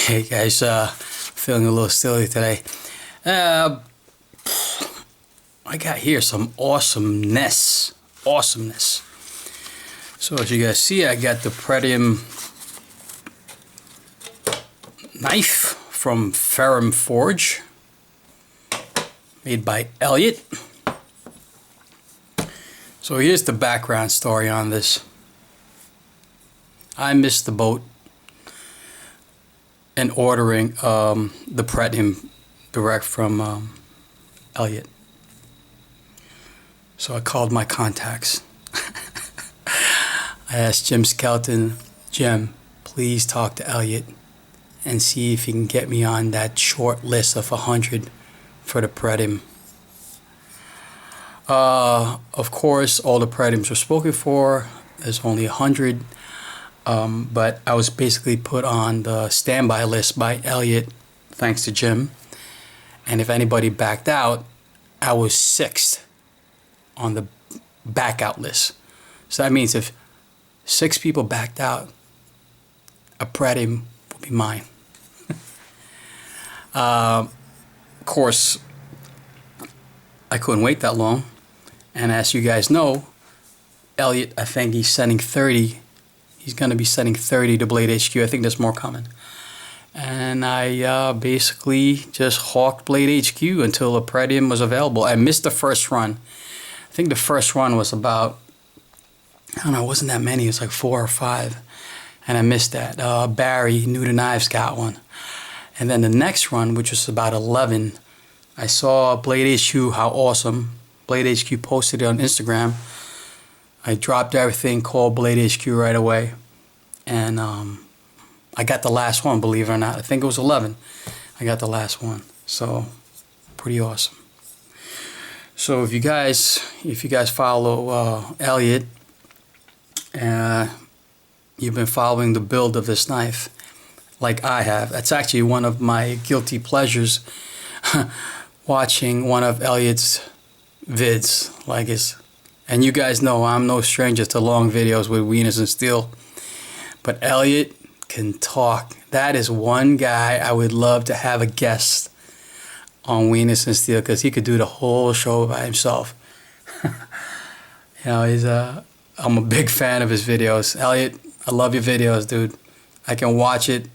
Hey guys, feeling a little silly today. I got here some awesomeness. So as you guys see, I got the Pretium knife from Ferrum Forge, made by Elliot. So here's the background story on this. I missed the boat in ordering the Pretium direct from Elliot. So I called my contacts. I asked Jim Skelton, Jim, please talk to Elliot and see if he can get me on that short list of 100 for the Pretium. Of course, all the Pretiums were spoken for. There's only 100. But I was basically put on the standby list by Elliot, thanks to Jim. And if anybody backed out, I was 6th on the back out list. So that means if 6 people backed out, a Pretium will be mine. Of course, I couldn't wait that long. And as you guys know, Elliot, I think he's sending 30. He's going to be sending 30 to Blade HQ. I think there's more coming. And I basically just hawked Blade HQ until a Pretium was available. I missed the first run. I think the first run was about, I don't know, it wasn't that many. It was like 4 or 5. And I missed that. Barry, New to Knives, got one. And then the next run, which was about 11, I saw Blade HQ, how awesome. Blade HQ posted it on Instagram. I dropped everything, called Blade HQ right away, and I got the last one, believe it or not. I think it was 11. I got the last one, so pretty awesome. So if you guys follow Elliot, you've been following the build of this knife, like I have. That's actually one of my guilty pleasures, watching one of Elliot's vids, like his. And you guys know I'm no stranger to long videos with Wieners and Steel. But Elliot can talk. That is one guy I would love to have a guest on Wieners and Steel, because he could do the whole show by himself. You know, I'm a big fan of his videos. Elliot, I love your videos, dude. I can watch it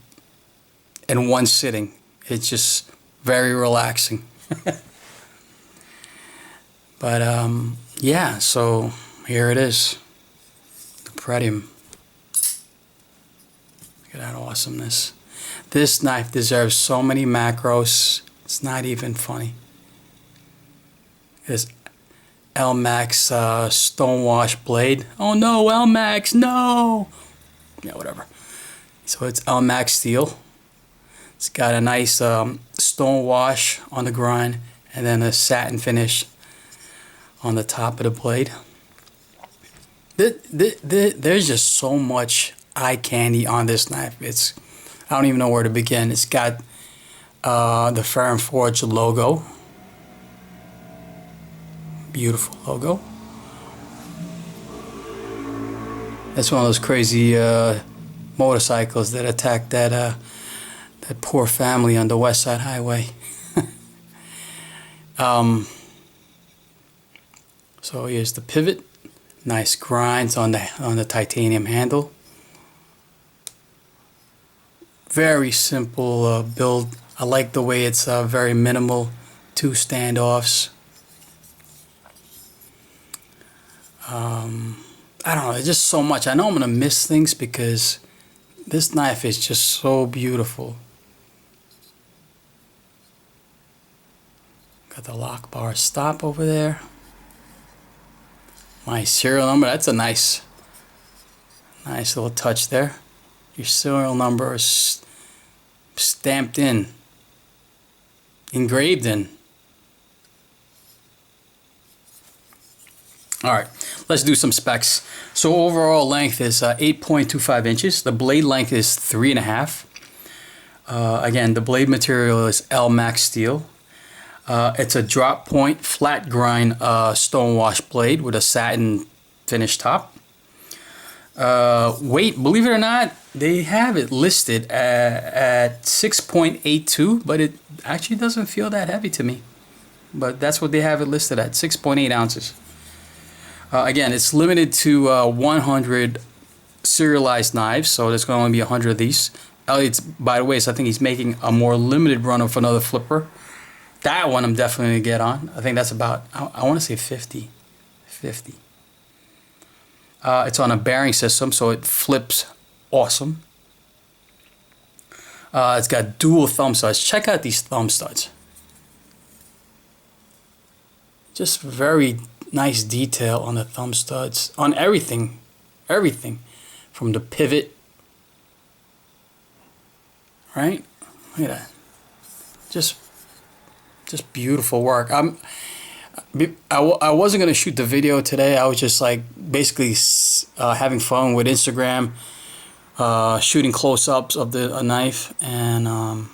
in one sitting. It's just very relaxing. But yeah, so here it is, the Pretium. Look at that awesomeness. This knife deserves so many macros, it's not even funny. This Elmax stonewash blade. Oh no, Elmax, no! Yeah, whatever. So it's Elmax steel. It's got a nice stonewash on the grind, and then a satin finish on the top of the blade. There's just so much eye candy on this knife. I don't even know where to begin. It's got the Ferrum Forge logo. Beautiful logo. That's one of those crazy motorcycles that attacked that poor family on the West Side Highway. So here's the pivot, nice grinds on the titanium handle. Very simple build. I like the way it's very minimal, 2 standoffs. I don't know, there's just so much. I know I'm gonna miss things because this knife is just so beautiful. Got the lock bar stop over there. My serial number, that's a nice little touch there. Your serial number is stamped in, engraved in. All right, let's do some specs. So overall length is 8.25 inches. The blade length is 3.5. Again, the blade material is Elmax steel. It's a drop point flat grind stonewash blade with a satin finish top. Weight, believe it or not, they have it listed at 6.82, but it actually doesn't feel that heavy to me. But that's what they have it listed at, 6.8 ounces. Again, it's limited to 100 serialized knives, so there's going to only be 100 of these. Elliot's, by the way, so I think he's making a more limited run of another flipper. That one I'm definitely going to get on. I think that's about, I want to say 50. It's on a bearing system, so it flips awesome. It's got dual thumb studs. Check out these thumb studs. Just very nice detail on the thumb studs, on everything, from the pivot, right? Look at that. Just beautiful work. I wasn't gonna shoot the video today. I was just like basically having fun with Instagram, shooting close-ups of a knife, and I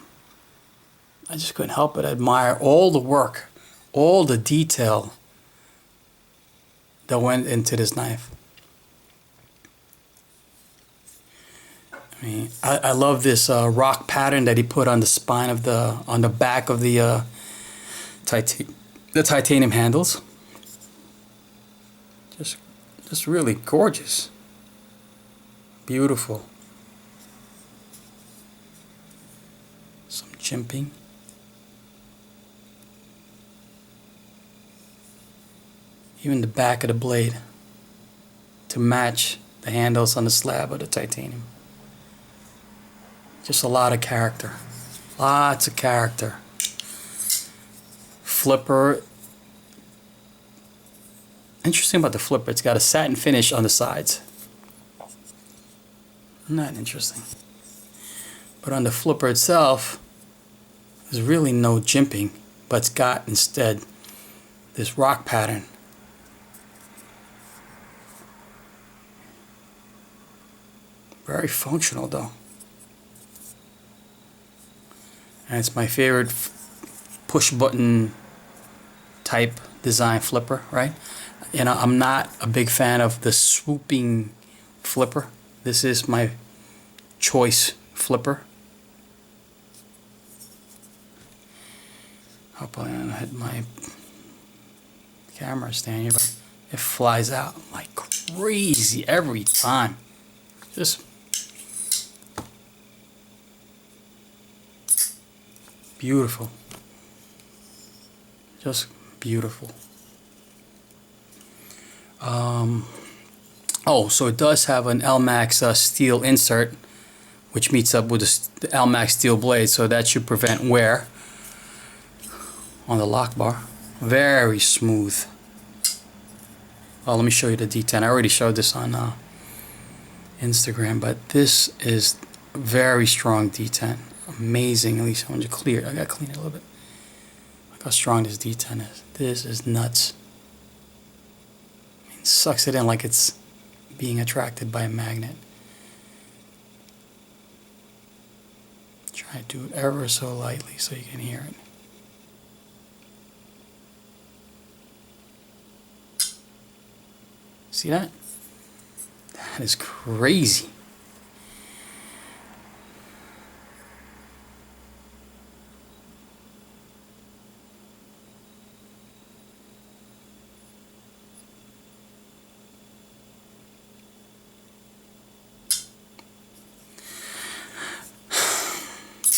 just couldn't help but admire all the work, all the detail that went into this knife. I mean, I love this rock pattern that he put on the spine of on the back of the titanium handles. Just really gorgeous. Beautiful. Some jimping. Even the back of the blade to match the handles on the slab of the titanium. Just a lot of character. Lots of character. Flipper. Interesting about the flipper, it's got a satin finish on the sides. Isn't that interesting? But on the flipper itself, there's really no jimping, but it's got instead this rock pattern. Very functional though. And it's my favorite push button type design flipper, right? You know, I'm not a big fan of the swooping flipper. This is my choice flipper. I'll probably hit my camera stand here, but it flies out like crazy every time. Just beautiful. Just beautiful. Oh, so it does have an Elmax steel insert, which meets up with the Elmax steel blade, so that should prevent wear on the lock bar. Very smooth. Oh, let me show you the detent. I already showed this on Instagram, but this is very strong detent. Amazing. At least I want to clear it. I gotta clean it a little bit. Look how strong this detent is. This is nuts. I mean, it sucks it in like it's being attracted by a magnet. Try to do it ever so lightly so you can hear it. See that? That is crazy.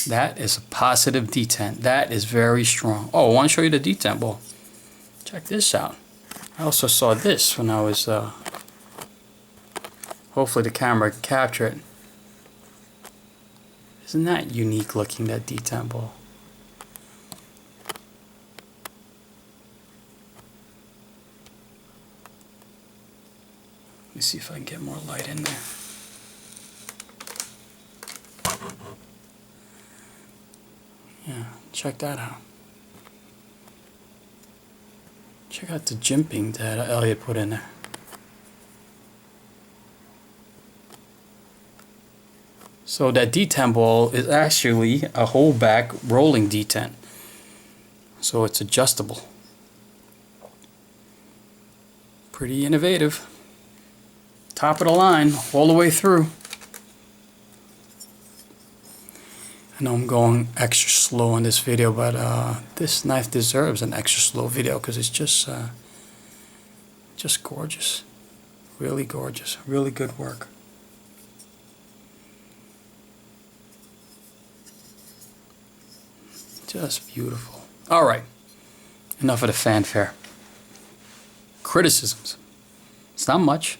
That is a positive detent. That is very strong. Oh, I want to show you the detent ball. Check this out. I also saw this when I was, hopefully the camera can capture it. Isn't that unique looking, that detent ball? Let me see if I can get more light in there. Yeah, check that out. Check out the jimping that Elliot put in there. So that detent ball is actually a whole back rolling detent. So it's adjustable. Pretty innovative. top of the line all the way through. I know I'm going extra slow on this video, but this knife deserves an extra slow video because it's just gorgeous. Really gorgeous. Really good work. Just beautiful. All right. Enough of the fanfare. Criticisms. It's not much.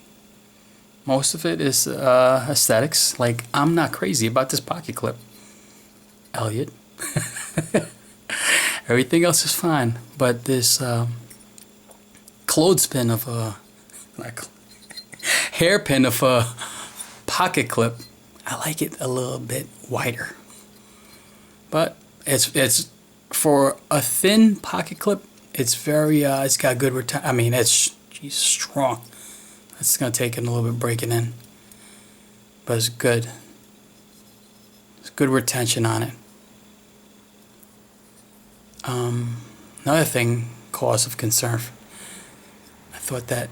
Most of it is aesthetics. Like, I'm not crazy about this pocket clip, Elliot. Everything else is fine, but this clothespin of a hairpin of a pocket clip, I like it a little bit wider. But it's for a thin pocket clip. It's very it's got good retention. I mean, it's strong. It's gonna take it a little bit breaking in, but it's good. It's good retention on it. Another thing, cause of concern. I thought that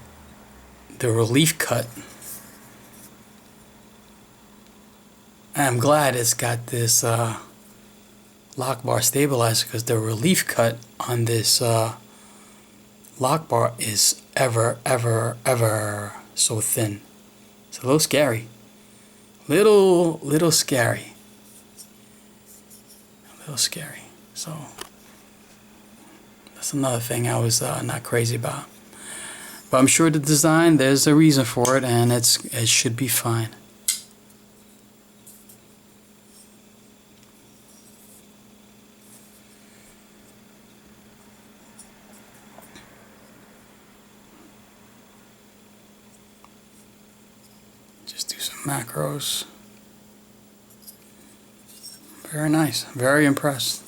the relief cut. I'm glad it's got this lock bar stabilizer because the relief cut on this lock bar is ever so thin. It's a little scary. Little scary. A little scary. So that's another thing I was not crazy about. But I'm sure the design, there's a reason for it, and it should be fine. Just do some macros. Very nice. Very impressed.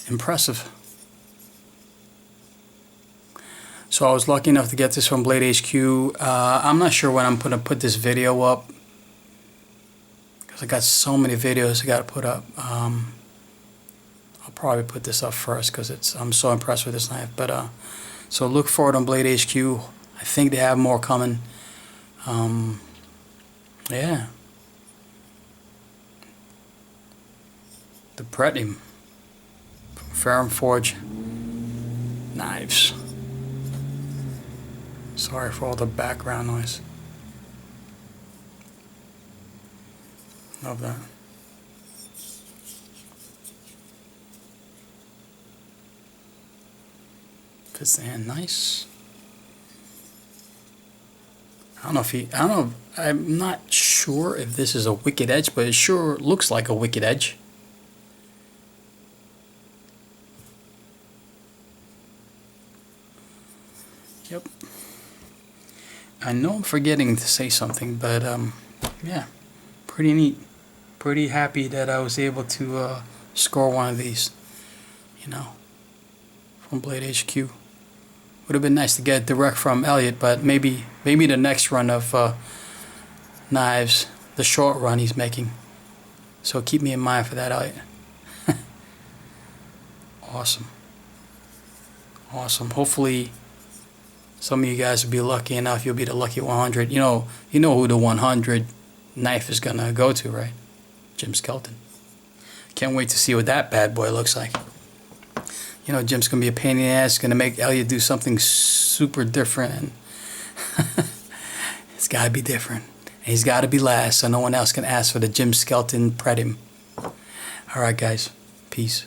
Impressive. So I was lucky enough to get this from Blade HQ. I'm not sure when I'm going to put this video up because I got so many videos I got to put up. I'll probably put this up first because I'm so impressed with this knife. But so look for it on Blade HQ. I think they have more coming. Yeah. The Pretium Ferrum Forge knives. Sorry for all the background noise. Love that. Fits the hand nice. I'm not sure if this is a wicked edge, but it sure looks like a wicked edge. Yep. I know I'm forgetting to say something, but yeah, pretty neat. Pretty happy that I was able to score one of these, you know, from Blade HQ. Would have been nice to get direct from Elliot, but maybe the next run of knives, the short run he's making. So keep me in mind for that, Elliot. Awesome. Awesome. Hopefully some of you guys will be lucky enough. You'll be the lucky 100. You know who the 100 knife is gonna go to, right? Jim Skelton. Can't wait to see what that bad boy looks like. You know, Jim's gonna be a pain in the ass. Gonna make Elliot do something super different, and it's gotta be different. And he's gotta be last, so no one else can ask for the Jim Skelton Pretium. All right, guys. Peace.